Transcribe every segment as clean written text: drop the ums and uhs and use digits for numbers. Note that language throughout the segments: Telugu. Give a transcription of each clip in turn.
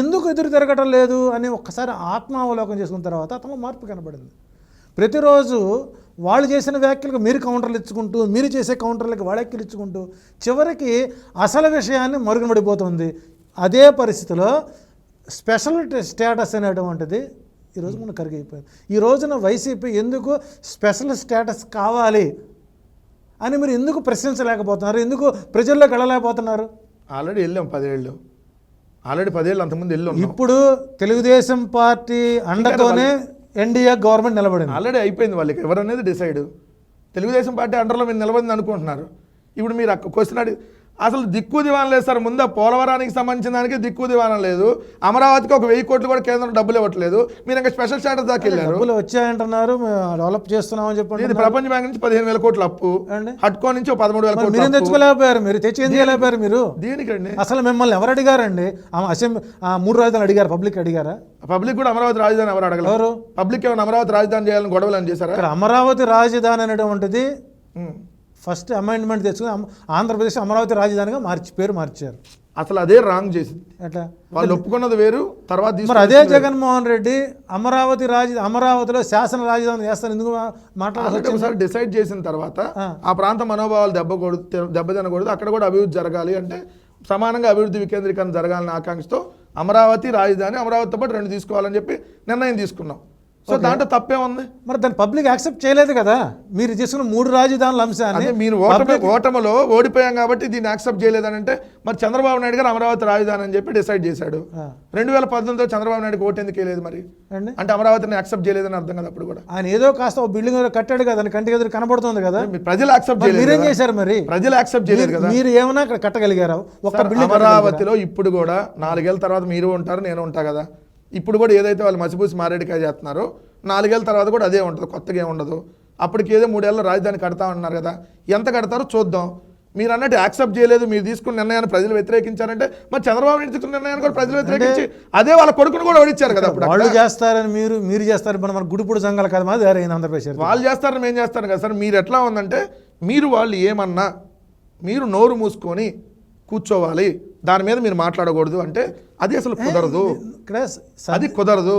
ఎందుకు ఎదురు తిరగటం లేదు అని ఒక్కసారి ఆత్మావలోకం చేసుకున్న తర్వాత అతను మార్పు కనబడింది. ప్రతిరోజు వాళ్ళు చేసిన వ్యాఖ్యలకు మీరు కౌంటర్లు ఇచ్చుకుంటూ, మీరు చేసే కౌంటర్లకు వ్యాఖ్యలు ఇచ్చుకుంటూ చివరికి అసలు విషయాన్ని మరుగునబడిపోతుంది. అదే పరిస్థితిలో స్పెషల్ స్టేటస్ అనేటువంటిది ఈరోజు మనకు కరిగిపోయింది. ఈ రోజున వైసీపీ ఎందుకు స్పెషల్ స్టేటస్ కావాలి అని మీరు ఎందుకు ప్రశ్నించలేకపోతున్నారు? ఎందుకు ప్రజల్లోకి వెళ్ళలేకపోతున్నారు? ఆల్రెడీ వెళ్ళాం 10 ఏళ్ళు, ఆల్రెడీ 10 ఏళ్ళు అంతకుముందు వెళ్ళాం. ఇప్పుడు తెలుగుదేశం పార్టీ అండతోనే ఎన్డీఏ గవర్నమెంట్ నిలబడింది. ఆల్రెడీ అయిపోయింది. వాళ్ళకి ఎవరనేది డిసైడ్. తెలుగుదేశం పార్టీ అండర్లో మీరు నిలబడింది అనుకుంటున్నారు. ఇప్పుడు మీరు క్వశ్చన్ అడిగి అసలు దిక్కు దివానం లేదు సార్. ముందు పోలవరానికి సంబంధించిన దానికి దిక్కు దివానం లేదు. అమరావతికి ఒక 1000 కోట్లు కూడా కేంద్రం డబ్బులు ఇవ్వట్లేదు. మీరు ఇంకా స్పెషల్ స్టేటస్ దాకా వెళ్ళారు. డబ్బులు వచ్చాయంటున్నారు, డెవలప్ చేస్తున్నామని చెప్పండి. ఇది ప్రపంచ బ్యాంక్ నుంచి 15,000 కోట్లు అప్పు, హట్కో నుంచి 13,000 కోట్లు. మీరు తెచ్చుకోలేకపోయారు, మీరు తెచ్చి ఏం చేయలేకపోయారు మీరు? దీనికండి అసలు మిమ్మల్ని ఎవరు అడిగారండి? అసెంబ్లీ 3 రాజధానులు అడిగారు, పబ్లిక్ అడిగారా? పబ్లిక్ కూడా అమరావతి రాజధాని ఎవరు అడగలరు. పబ్లిక్ ఏమైనా అమరావతి రాజధాని చేయాలని గొడవలు అని చేశారా? ఇక్కడ అమరావతి రాజధాని అనేటువంటిది ఫస్ట్ అమెండ్మెంట్ తెచ్చుకుని ఆంధ్రప్రదేశ్ అమరావతి రాజధానిగా పేరు మార్చారు. అసలు అదే రాంగ్ చేసింది. ఎట్లా? వాళ్ళు ఒప్పుకున్నది వేరు, తర్వాత మరి అదే జగన్మోహన్ రెడ్డి అమరావతిలో శాసన రాజధాని చేస్తాను ఎందుకు మాట్లాడాలి? ఒకసారి డిసైడ్ చేసిన తర్వాత ఆ ప్రాంత మనోభావాలు దెబ్బతినకూడదు, అక్కడ కూడా అభివృద్ధి జరగాలి అంటే సమానంగా అభివృద్ధి వికేంద్రీకరణ జరగాలన్న ఆకాంక్షతో అమరావతి రాజధాని, అమరావతితో పాటు 2 తీసుకోవాలని చెప్పి నిర్ణయం తీసుకున్నాం. సో దాంట్లో తప్పే ఉంది. మరి దాన్ని పబ్లిక్ యాక్సెప్ట్ చేయలేదు కదా. మీరు తీసుకున్న 3 రాజధానుల అంశాన్ని మీరు ఓటమిలో ఓడిపోయాం కాబట్టి దీన్ని యాక్సెప్ట్ చేయలేదని అంటే మరి చంద్రబాబు నాయుడు గారు అమరావతి రాజధాని అని చెప్పి డిసైడ్ చేశాడు. 2019లో చంద్రబాబు నాయుడుకి ఓటు ఎందుకు వేయలేదు మరి? అంటే అమరావతిని యాక్సెప్ట్ చేయలేదని అర్థం కదా. అప్పుడు కూడా ఆయన ఏదో కాస్త ఒక బిల్డింగ్ కట్టాడు కదా, కంటికి ఎదురు కనబడుతుంది కదా. ప్రజలు యాక్సెప్ట్ చేయలేదు. మీరేం చేశారు మరి? ప్రజలు యాక్సెప్ట్ చేయలేదు కదా. మీరు ఏమైనా అక్కడ కట్టగలిగారా? ఒక బిల్డింగ్ అమరావతిలో ఇప్పుడు కూడా 4 ఏళ్ళ తర్వాత మీరు ఉంటారు, నేను ఉంటా కదా. ఇప్పుడు కూడా ఏదైతే వాళ్ళు మసిపూసి మారేడికాయ చేస్తున్నారో 4 ఏళ్ళ తర్వాత కూడా అదే ఉంటుంది, కొత్తగా ఏమి ఉండదు. అప్పటికి ఏదో 3 ఏళ్ళ రాజధాని కడతామన్నారు కదా, ఎంత కడతారో చూద్దాం. మీరు అన్నట్టు యాక్సెప్ట్ చేయలేదు, మీరు తీసుకున్న నిర్ణయాన్ని ప్రజలు వ్యతిరేకించారంటే మరి చంద్రబాబు నాయుడు తీసుకున్న నిర్ణయాన్ని కూడా ప్రజలు వ్యతిరేకించి అదే వాళ్ళ కొడుకును కూడా ఓడించారు కదా. అప్పుడు వాళ్ళు చేస్తారని మీరు చేస్తారు, మన గుడిపూడి సంఘాలు కదా మాది ఆంధ్రప్రదేశ్. వాళ్ళు చేస్తారని మేము చేస్తాను కదా సార్. మీరు ఎట్లా ఉందంటే మీరు వాళ్ళు ఏమన్నా మీరు నోరు మూసుకొని కూర్చోవాలి, దాని మీద మీరు మాట్లాడకూడదు అంటే అది అసలు కుదరదు. అది కుదరదు.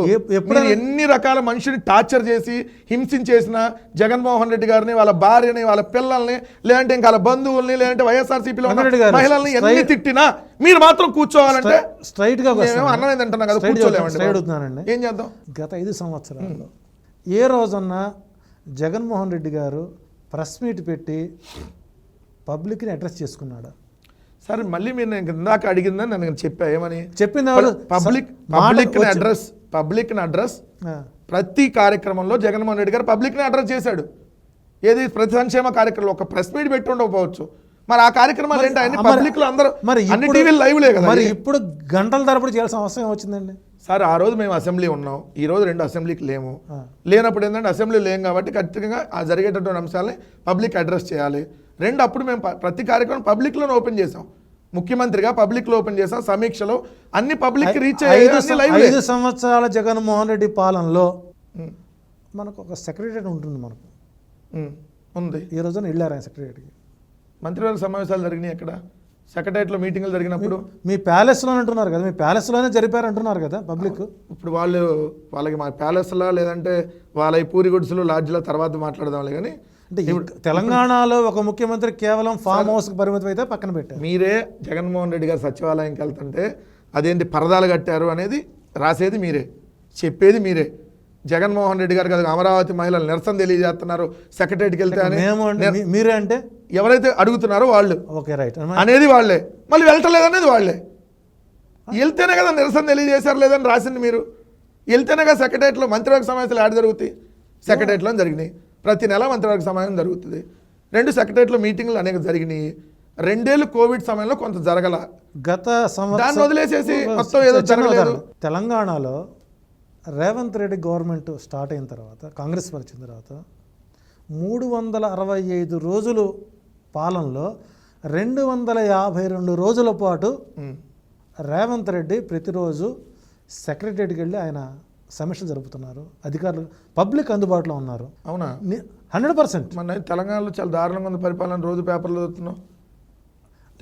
మీరు ఎన్ని రకాల మనిషిని టార్చర్ చేసి హింసించేసిన జగన్మోహన్ రెడ్డి గారిని, వాళ్ళ భార్యని, వాళ్ళ పిల్లల్ని, లేదంటే ఇంకా వాళ్ళ బంధువుల్ని, లేదంటే వైఎస్ఆర్సీపీలో మహిళల్ని ఎన్ని తిట్టినా మీరు మాత్రం కూర్చోవాలంటే స్ట్రైట్ గా అన్నం ఏంటంటున్నా కదా, కూర్చోలేమండి. ఏం చేద్దాం? గత 5 సంవత్సరాల్లో ఏ రోజన్నా జగన్మోహన్ రెడ్డి గారు ప్రెస్ మీట్ పెట్టి పబ్లిక్ని అడ్రస్ చేసుకున్నాడా? సరే మళ్ళీ మీరు నేను ఇందాక అడిగిందని నేను చెప్పా. ఏమని చెప్పింది? పబ్లిక్ని అడ్రస్ ప్రతి కార్యక్రమంలో జగన్మోహన్ రెడ్డి గారు పబ్లిక్ని అడ్రస్ చేశాడు. ఏది ప్రతి సంక్షేమ కార్యక్రమంలో ఒక ప్రెస్ మీట్ పెట్టి ఉండకపోవచ్చు, మరి ఆ కార్యక్రమాలు ఏంటి అన్ని పబ్లిక్ లో అందరూ అన్ని టీవీలు లైవ్లే కదా. మరి ఇప్పుడు గంటల తరబడి చేయాల్సిన అవసరం వచ్చిందండి సార్. ఆ రోజు మేము అసెంబ్లీ ఉన్నాం, ఈ రోజు 2 అసెంబ్లీకి లేము. లేనప్పుడు ఏంటంటే అసెంబ్లీ లేం కాబట్టి ఖచ్చితంగా ఆ జరిగేటటువంటి అంశాలని పబ్లిక్ అడ్రస్ చేయాలి. 2 అప్పుడు మేము ప్రతి కార్యక్రమం పబ్లిక్లోనే ఓపెన్ చేసాం. ముఖ్యమంత్రిగా పబ్లిక్లో ఓపెన్ చేసాం. సమీక్షలో అన్ని పబ్లిక్ రీచ్ అయ్యాయి. 5 సంవత్సరాల జగన్మోహన్ రెడ్డి పాలనలో మనకు ఒక సెక్రటరీ ఉంటుంది, మనకు ఉంది. ఈ రోజున వెళ్ళారు ఆయన సెక్రటరీకి. మంత్రివర్గ సమావేశాలు జరిగినాయి అక్కడ, సెక్రటరీలో మీటింగ్లు జరిగినప్పుడు మీ ప్యాలెస్లో అంటున్నారు కదా, మీ ప్యాలెస్లోనే జరిపారు అంటున్నారు కదా పబ్లిక్. ఇప్పుడు వాళ్ళకి మా ప్యాలెస్లా లేదంటే వాళ్ళ పూరి గుడిసెలు లాడ్జ్ల తర్వాత మాట్లాడదాంలే. కానీ అంటే తెలంగాణలో ఒక ముఖ్యమంత్రి కేవలం ఫామ్ హౌస్కి పరిమితం అయితే పక్కన పెట్టారు. మీరే జగన్మోహన్ రెడ్డి గారు సచివాలయంకి వెళ్తుంటే అదేంటి పరదాలు కట్టారు అనేది రాసేది మీరే, చెప్పేది మీరే. జగన్మోహన్ రెడ్డి గారు కదా అమరావతి మహిళలు నిరసన తెలియజేస్తున్నారు సెక్రటరీకి వెళ్తే అని మీరే అంటే ఎవరైతే అడుగుతున్నారో వాళ్ళు ఓకే రైట్ అనేది వాళ్ళే, మళ్ళీ వెళ్ళటలేదనేది వాళ్ళే. వెళ్తేనే కదా నిరసన తెలియజేశారు లేదని రాసింది మీరు. వెళ్తేనే కదా సెక్రటరీలో మంత్రివర్గ సమావేశాలు యాడ్ జరుగుతాయి. సెక్రటరీలో జరిగినాయి, ప్రతి నెల మంత్రివర్గ సమావేశం జరుగుతుంది. 2 సెక్రటరీలో మీటింగ్లు అనేక జరిగినాయి. 2 ఏళ్ళు కోవిడ్ సమయంలో కొంత జరగల. గత దాన్ని వదిలేసేసి మొత్తం ఏదో జరగలేదు. తెలంగాణలో రేవంత్ రెడ్డి గవర్నమెంట్ స్టార్ట్ అయిన తర్వాత, కాంగ్రెస్ వచ్చిన తర్వాత 365 రోజులు పాలనలో 252 రోజుల పాటు రేవంత్ రెడ్డి ప్రతిరోజు సెక్రటరీకి వెళ్ళి ఆయన సమీక్షలు జరుపుతున్నారు. అధికారులు పబ్లిక్ అందుబాటులో ఉన్నారు. అవునా? 100%. మన తెలంగాణలో చాలా దారుణంగా ఉంది పరిపాలన. రోజు పేపర్లో చదువుతున్నాం.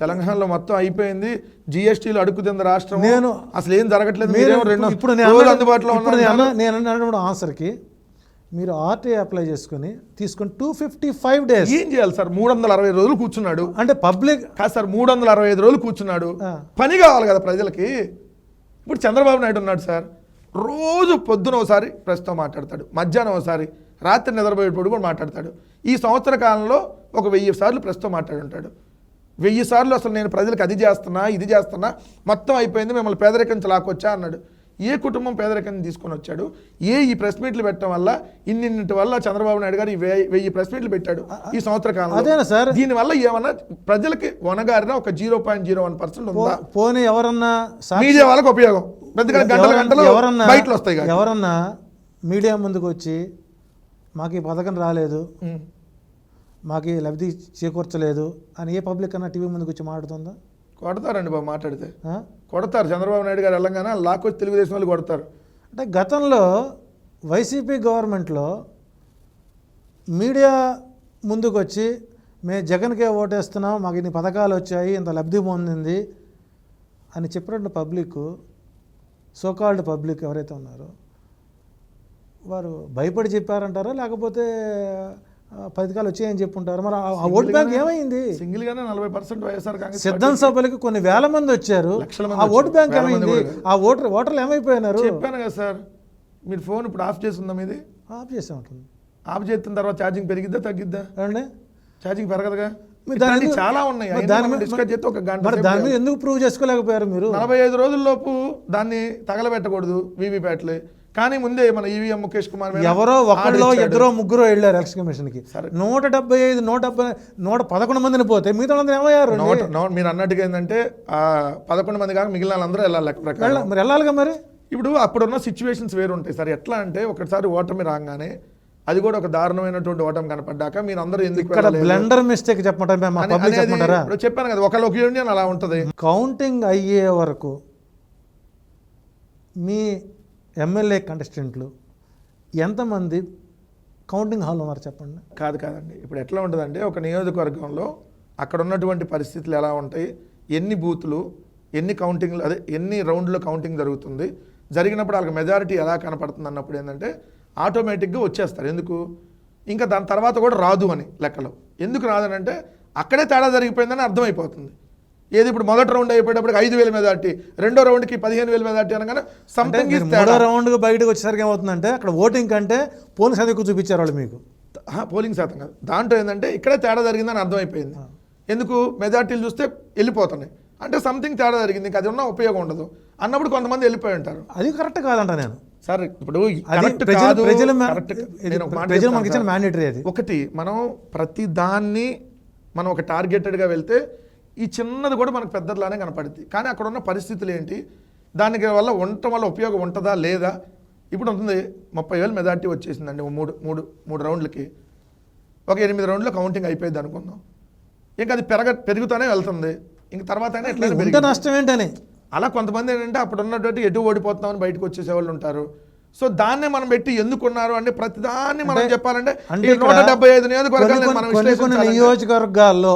తెలంగాణలో మొత్తం అయిపోయింది, జిఎస్టీలు అడుగుతుంది రాష్ట్రం, నేను అసలు ఏం జరగట్లేదు. మీరు మీరేమో రెండు ఇప్పుడు రోజులు అందుబాటులో ఉన్నారు. నేను అన్నప్పుడు ఆన్సర్కి మీరు ఆర్టీఐ అప్లై చేసుకొని తీసుకొని 255 డేస్ ఏం చేయాలి సార్? 360 రోజులు కూర్చున్నాడు అంటే పబ్లిక్ కాదు సార్, 365 రోజులు కూర్చున్నాడు. పని కావాలి కదా ప్రజలకి. ఇప్పుడు చంద్రబాబు నాయుడు ఉన్నాడు సార్, రోజు పొద్దున ఒకసారి ప్రెస్తో మాట్లాడతాడు, మధ్యాహ్నం ఒకసారి, రాత్రి నిద్రపోయేటప్పుడు కూడా మాట్లాడతాడు. ఈ సంవత్సర కాలంలో ఒక 1000 సార్లు ప్రెస్తో మాట్లాడుంటాడు. 1000 సార్లు అసలు నేను ప్రజలకు అది చేస్తున్నా ఇది చేస్తున్నా, మొత్తం అయిపోయింది, మిమ్మల్ని పేదరికం నుంచి లాక్కొచ్చా అన్నాడు. ఏ కుటుంబం పేదరికాన్ని తీసుకొని వచ్చాడు? ఈ ప్రెస్ మీట్లు పెట్టడం వల్ల, ఇన్నింటి వల్ల చంద్రబాబు నాయుడు గారు 1000 ప్రెస్ మీట్లు పెట్టాడు ఈ సంవత్సర కాలంలో. దీనివల్ల ఏమన్నా ప్రజలకి వనగారిన ఒక 0.01% ఉందా? పోనీ ఎవరన్నా మీడియా వాళ్ళకి ఉపయోగం, గంటల గంటలు బయటలు వస్తాయి. ఎవరన్నా మీడియా ముందుకు వచ్చి మాకు ఈ పథకం రాలేదు, మాకు ఈ లబ్ధి చేకూర్చలేదు అని ఏ పబ్లిక్ అన్నా టీవీ ముందుకు వచ్చి మాట్లాడుతుందా? కొడతారండి బాబు, మాట్లాడితే కొడతారు. చంద్రబాబు నాయుడు గారు వెళ్ళంగానే లాక్కొచ్చి తెలుగుదేశం వాళ్ళు కొడతారు. అంటే గతంలో వైసీపీ గవర్నమెంట్లో మీడియా ముందుకు వచ్చి మేము జగన్కే ఓటేస్తున్నాం, మాకు ఇన్ని పథకాలు వచ్చాయి, ఇంత లబ్ధి పొందింది అని చెప్పినట్టు పబ్లిక్, సోకాల్డ్ పబ్లిక్ ఎవరైతే ఉన్నారో వారు భయపడి చెప్పారంటారా, లేకపోతే పథకాలు వచ్చాయని చెప్పుంటారు? మరి ఆ ఓట్ బ్యాంక్ ఏమైంది? సింగిల్ గానే 40% వైఎస్ఆర్ కాంగ్రెస్ సిద్ధం సభలకి కొన్ని వేల మంది వచ్చారు, ఆ ఓట్ బ్యాంక్ ఏమైంది? ఆ ఓటర్లు ఏమైపోయినారు? చెప్పాను కదా సార్, మీరు ఫోన్ ఇప్పుడు ఆఫ్ చేసి ఉందాం, ఇది ఆఫ్ చేసే ఉంటుంది. ఆఫ్ చేసిన తర్వాత ఛార్జింగ్ పెరిగిద్దా తగ్గిద్దా? అండి ఛార్జింగ్ పెరగదుగా. దాని చాలా ఉన్నాయి, డిస్కస్ చేస్తే ఒక గంట. దాని మీద ఎందుకు ప్రూవ్ చేసుకోలేకపోయారు మీరు? 45 రోజుల్లోపు దాన్ని తగలబెట్టకూడదు వీవీప్యాట్లు. కానీ ముందే మన ఈవీఎం ముఖేష్ కుమార్ ఎవరో ఒకళ్ళో ఇద్దరో ముగ్గురో వెళ్ళారు ఎలక్షన్ కమిషన్కి. 175 111 మందిని పోతే మిగతా వాళ్ళందరూ ఏమయ్యారు? మీరు అన్నట్టుగా ఏంటంటే 11 మంది కాక మిగిలిన వాళ్ళందరూ వెళ్ళాలి లెక్క ప్రకారం. మరి వెళ్ళాలిగా. మరి ఇప్పుడు అప్పుడున్న సిచ్యువేషన్స్ వేరు ఉంటాయి సార్. ఎట్లా అంటే ఒకసారి ఓటమి రాగానే, అది కూడా ఒక దారుణమైనటువంటి ఓటమి కనపడ్డాక మీరు అందరూ ఎందుకు బ్లెండర్ మిస్టేక్ చెప్పమంటారా? చెప్పాను కదా, ఒక యూనియన్ అలా ఉంటుంది. కౌంటింగ్ అయ్యే వరకు మీ ఎమ్మెల్యే కంటెస్టెంట్లు ఎంతమంది కౌంటింగ్ హాల్ ఉన్నారు చెప్పండి. కాదండి, ఇప్పుడు ఎట్లా ఉంటుందంటే ఒక నియోజకవర్గంలో అక్కడ ఉన్నటువంటి పరిస్థితులు ఎలా ఉంటాయి, ఎన్ని బూతులు, ఎన్ని కౌంటింగ్లు, అదే ఎన్ని రౌండ్లో కౌంటింగ్ జరుగుతుంది, జరిగినప్పుడు వాళ్ళకి మెజారిటీ ఎలా కనపడుతుంది అన్నప్పుడు ఏంటంటే ఆటోమేటిక్గా వచ్చేస్తారు. ఎందుకు? ఇంకా దాని తర్వాత కూడా రాదు అని లెక్కలో. ఎందుకు రాదని అంటే అక్కడే తేడా జరిగిపోయిందని అర్థమైపోతుంది. ఏది ఇప్పుడు మొదటి రౌండ్ అయిపోయేటప్పటికి 5,000 మెజార్టీ, రెండో రౌండ్కి 15,000 మెజార్టీ అనగానే సంథింగ్. మూడో రౌండ్కి బయటకు వచ్చేసరికి ఏమవుతుందంటే అక్కడ ఓటింగ్ కంటే పోలింగ్ శాతం ఎక్కువ చూపించారు వాళ్ళు మీకు. పోలింగ్ శాతం కాదు, దాంట్లో ఏంటంటే ఇక్కడే తేడా జరిగిందని అర్థమైపోయింది. ఎందుకు? మెజార్టీలు చూస్తే వెళ్ళిపోతున్నాయి అంటే సంథింగ్ తేడా జరిగింది, ఇంకా అది ఉన్న ఉపయోగం ఉండదు అన్నప్పుడు కొంతమంది వెళ్ళిపోయి ఉంటారు. అది కరెక్ట్ కాదంట నేను. సార్ ఇప్పుడు ఒకటి మనం ప్రతి దాన్ని మనం ఒక టార్గెటెడ్గా వెళ్తే ఈ చిన్నది కూడా మనకు పెద్దలానే కనపడుతుంది. కానీ అక్కడ ఉన్న పరిస్థితులు ఏంటి, దానికి వల్ల ఉండటం వల్ల ఉపయోగం ఉంటుందా లేదా? ఇప్పుడు ఉంటుంది 30,000 మెజార్టీ వచ్చేసిందండి మూడు రౌండ్లకి. ఒక 8 రౌండ్లో కౌంటింగ్ అయిపోయింది అనుకుందాం. ఇంకా అది పెరుగుతూనే వెళ్తుంది. ఇంక తర్వాత నష్టం ఏంటని అలా కొంతమంది ఏంటంటే అప్పుడు ఉన్నటువంటి ఎటు ఓడిపోతున్నామని బయటకు వచ్చేసేవాళ్ళు ఉంటారు. సో దాన్నే మనం పెట్టి ఎందుకున్నారు అంటే ప్రతిదాన్ని మనం చెప్పాలంటే 175 నియోజకవర్గాల్లో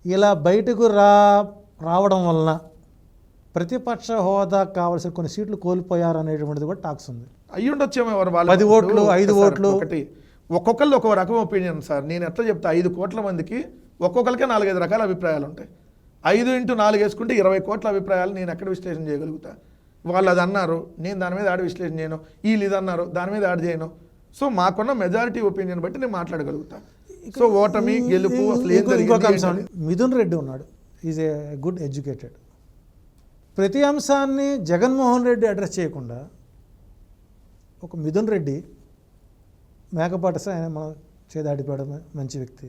ఇలా బయటకు రావడం వలన ప్రతిపక్ష హోదా కావాల్సిన కొన్ని సీట్లు కోల్పోయారు అనేటువంటిది కూడా టాక్స్ ఉంది. అయ్యి ఉండొచ్చేమో 10 ఓట్లు 5 ఓట్లు. ఒకటి ఒక్కొక్కళ్ళు ఒక రకం ఒపీనియన్ సార్. నేను ఎట్లా చెప్తా, 5 కోట్ల మందికి ఒక్కొక్కరికే 4-5 రకాల అభిప్రాయాలు ఉంటాయి. 5x4 వేసుకుంటే 20 కోట్ల అభిప్రాయాలు నేను ఎక్కడ విశ్లేషణ చేయగలుగుతా? వాళ్ళు అది అన్నారు, నేను దాని మీద విశ్లేషణ చేయను, వీళ్ళు ఇది అన్నారు, దాని మీద చేయను. సో మాకున్న మెజారిటీ ఒపీనియన్ బట్టి నేను మాట్లాడగలుగుతా. సో ఓటమి గెలుపు అసలు ఏం జరిగింది. మిథున్ రెడ్డి ఉన్నాడు, ఈజ్ ఏ గుడ్ ఎడ్యుకేటెడ్. ప్రతి అంశాన్ని జగన్మోహన్ రెడ్డి అడ్రస్ చేయకుండా ఒక మిథున్ రెడ్డి, మేకపాటి ఆయన మన చేదాడిపాడు మంచి వ్యక్తి,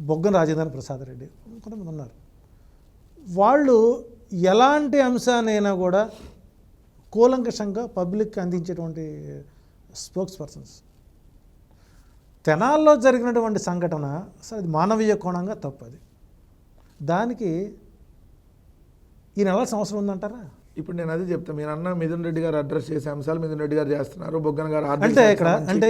బొగ్గన రాజేంద్ర ప్రసాద్ రెడ్డి, కొంతమంది ఉన్నారు. వాళ్ళు ఎలాంటి అంశాన్నైనా కూడా కూలంకషంగా పబ్లిక్కి అందించేటువంటి స్పోక్స్ పర్సన్స్. తెనాల్లో జరిగినటువంటి సంఘటన అసలు అది మానవీయ కోణంగా తప్పది. దానికి ఈ నెల సంవత్సరం ఉందంటారా? ఇప్పుడు నేను అదే చెప్తాను. మీరు అన్న మిథున్ రెడ్డి గారు అడ్రస్ చేసే అంశాలు మిథున్ రెడ్డి గారు చేస్తున్నారు, బొగ్గన గారు అంటే ఇక్కడ అంటే